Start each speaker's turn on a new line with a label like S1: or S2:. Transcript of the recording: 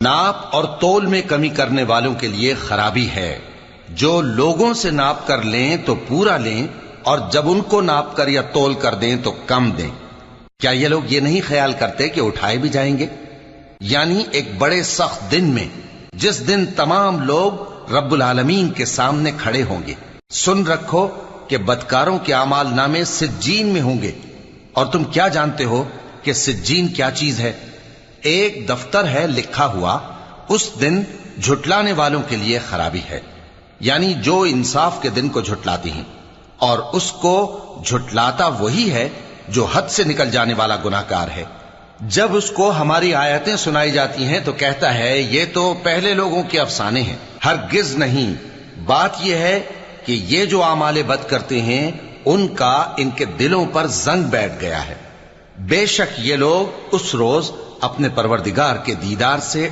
S1: ناپ اور تول میں کمی کرنے والوں کے لیے خرابی ہے۔ جو لوگوں سے ناپ کر لیں تو پورا لیں، اور جب ان کو ناپ کر یا تول کر دیں تو کم دیں۔ کیا یہ لوگ یہ نہیں خیال کرتے کہ اٹھائے بھی جائیں گے؟ یعنی ایک بڑے سخت دن میں، جس دن تمام لوگ رب العالمین کے سامنے کھڑے ہوں گے۔ سن رکھو کہ بدکاروں کے اعمال نامے سجین میں ہوں گے، اور تم کیا جانتے ہو کہ سجین کیا چیز ہے؟ ایک دفتر ہے لکھا ہوا، اس دن جھٹلانے والوں کے لیے خرابی ہے، یعنی جو انصاف کے دن کو جھٹلاتی ہیں، اور اس کو جھٹلاتا وہی ہے جو حد سے نکل جانے والا گناہگار ہے۔ جب اس کو ہماری آیتیں سنائی جاتی ہیں تو کہتا ہے یہ تو پہلے لوگوں کے افسانے ہیں۔ ہرگز نہیں، بات یہ ہے کہ یہ جو اعمال بد کرتے ہیں ان کا ان کے دلوں پر زنگ بیٹھ گیا ہے۔ بے شک یہ لوگ اس روز اپنے پروردگار کے دیدار سے